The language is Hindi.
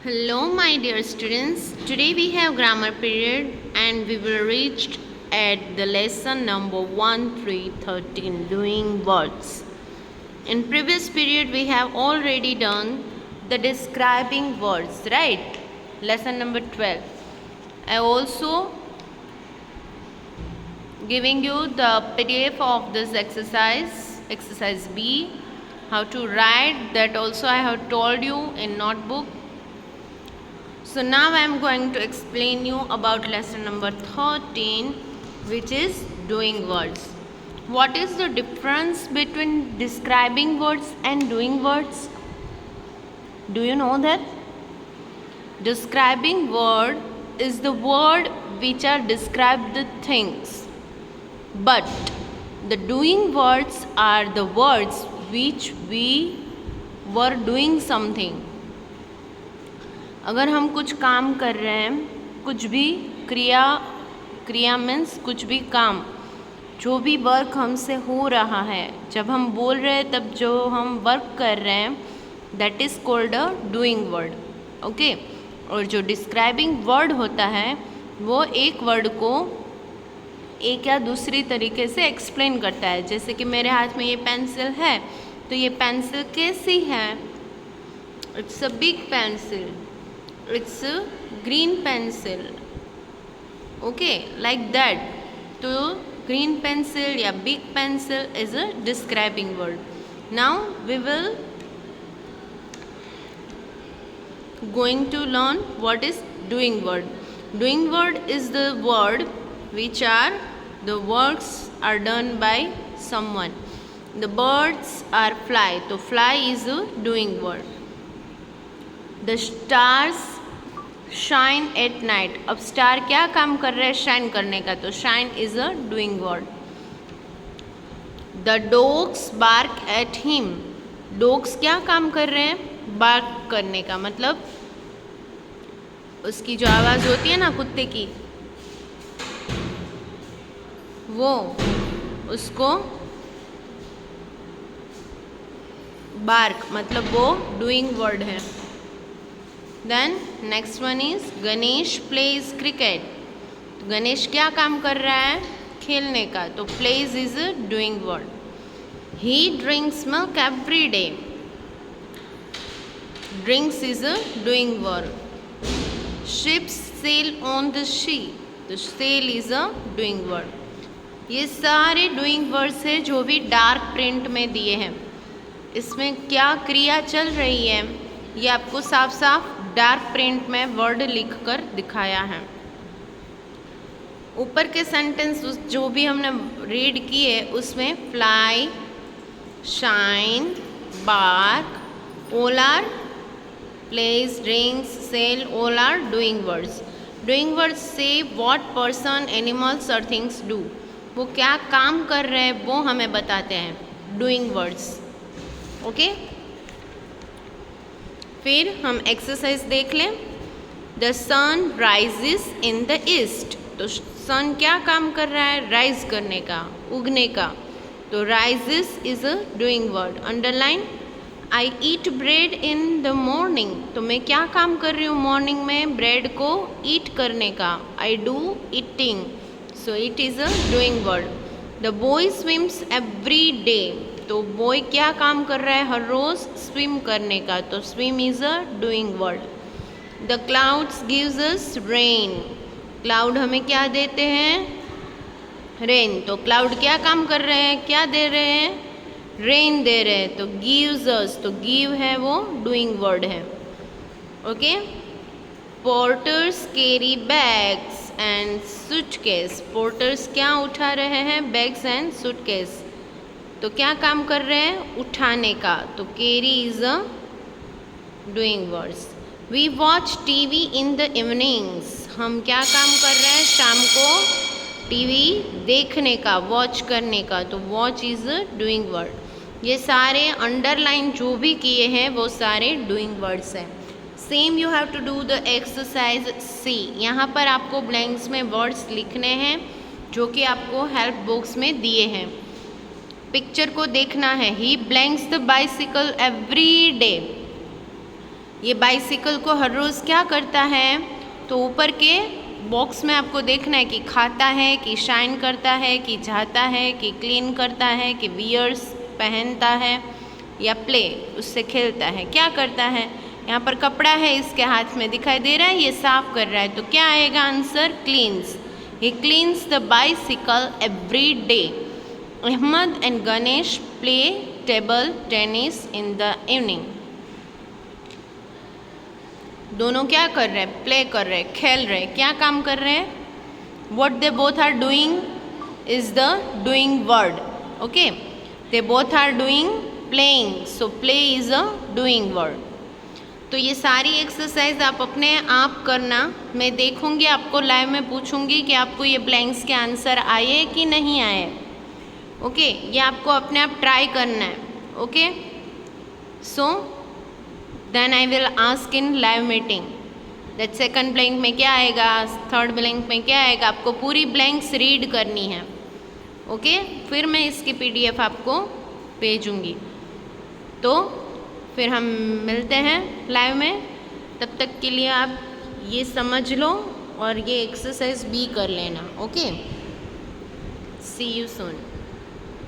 Hello, my dear students. Today we have grammar period and we will reach at the lesson number 1313 doing words. In previous period we have already done the describing words, right? Lesson number 12. I also giving you the PDF of this exercise B, how to write, that also I have told you in notebook. So now I am going to explain you about lesson number 13, which is doing words. What is the difference between describing words and doing words? Do you know that? Describing word is the word which are describe the things, but the doing words are the words which we were doing something. अगर हम कुछ काम कर रहे हैं, कुछ भी क्रिया मीन्स कुछ भी काम, जो भी वर्क हमसे हो रहा है, जब हम बोल रहे हैं तब जो हम वर्क कर रहे हैं, that is called a doing word. Okay. और जो डिस्क्राइबिंग वर्ड होता है वो एक वर्ड को एक या दूसरी तरीके से एक्सप्लेन करता है. जैसे कि मेरे हाथ में ये पेंसिल है, तो ये पेंसिल कैसी है? It's a big pencil. It's a green pencil. Okay, like that. तो green pencil या big pencil is a describing word. Now we will going to learn what is doing word. Doing word is the word which are the works are done by someone. The birds are fly. तो fly is a doing word. The stars shine at night. अब स्टार क्या काम कर रहे हैं? शाइन करने का. तो shine is a doing word. The dogs bark at him. Dogs क्या काम कर रहे हैं? बार्क करने का. मतलब उसकी जो आवाज़ होती है ना कुत्ते की, वो उसको बार्क, मतलब वो डूइंग वर्ड है. Then next one is Ganesh plays cricket. तो गणेश क्या काम कर रहा है? खेलने का. तो plays is a doing word. He drinks milk every day. Drinks is a doing word. Ships sail on the sea. तो sail is a doing word. ये सारे डूइंग वर्ड्स है जो भी डार्क प्रिंट में दिए हैं. इसमें क्या क्रिया चल रही है ये आपको साफ साफ डार्क प्रिंट में वर्ड लिखकर दिखाया है. ऊपर के सेंटेंस जो भी हमने रीड किए उसमें fly, shine, bark, all are, plays, drinks, sell, all are doing words. Doing words से व्हाट पर्सन, एनिमल्स और थिंग्स डू. वो क्या काम कर रहे हैं वो हमें बताते हैं डूइंग वर्ड्स. ओके. फिर हम एक्सरसाइज देख लें. The sun rises in the east. तो सन क्या काम कर रहा है? राइज करने का, उगने का. तो rises is a doing word. Underline. I eat bread in the morning. तो मैं क्या काम कर रही हूँ मॉर्निंग में? ब्रेड को ईट करने का. I do eating. So it is a doing word. The boy swims every day. तो बॉय क्या काम कर रहा है? हर रोज़ स्विम करने का. तो swim is a doing word. The clouds gives us rain. Cloud हमें क्या देते हैं? रेन. तो क्लाउड क्या काम कर रहे हैं? क्या दे रहे हैं? रेन दे रहे हैं. तो गिव्स अस, तो गिव है वो डूइंग वर्ड है. Okay. Porters carry bags and suitcase. Porters क्या उठा रहे हैं? Bags and suitcase. तो क्या काम कर रहे हैं? उठाने का. तो carry is a doing words. We watch TV in the evenings. हम क्या काम कर रहे हैं? शाम को टीवी देखने का, वॉच करने का. तो watch is a doing word. ये सारे अंडरलाइन जो भी किए हैं वो सारे डूइंग वर्ड्स हैं. Same you have to do the exercise C. यहाँ पर आपको ब्लैंक्स में वर्ड्स लिखने हैं जो कि आपको हेल्प बॉक्स में दिए हैं. पिक्चर को देखना है. He blanks the bicycle every day. ये बाइसिकल को हर रोज़ क्या करता है, तो ऊपर के बॉक्स में आपको देखना है कि खाता है, कि शाइन करता है, कि जाता है, कि क्लीन करता है, कि वियर्स पहनता है, या प्ले उससे खेलता है। क्या करता है, यहाँ पर कपड़ा है इसके हाथ में दिखाई दे रहा है, ये साफ कर रहा है, तो क्या आएगा answer, cleans. He cleans the bicycle every day. Ahmed and Ganesh play table tennis in the evening. दोनों क्या कर रहे हैं, प्ले कर रहे हैं, खेल रहे हैं। क्या काम कर रहे हैं, what they both are doing is the doing word. Okay, they both are doing playing, so play is a doing word. तो ये सारी एक्सरसाइज आप अपने आप करना। मैं देखूंगी, आपको लाइव में पूछूंगी कि आपको ये ब्लैंक्स के आंसर आए कि नहीं आए। ओके, ये आपको अपने आप ट्राई करना है। Okay, so then I will ask in live meeting that second blank में क्या आएगा, थर्ड ब्लैंक में क्या आएगा। आपको पूरी ब्लैंक्स रीड करनी है। ओके, फिर मैं इसकी PDF आपको भेजूंगी। तो फिर हम मिलते हैं लाइव में। तब तक के लिए आप ये समझ लो और ये एक्सरसाइज भी कर लेना। Okay, see you soon.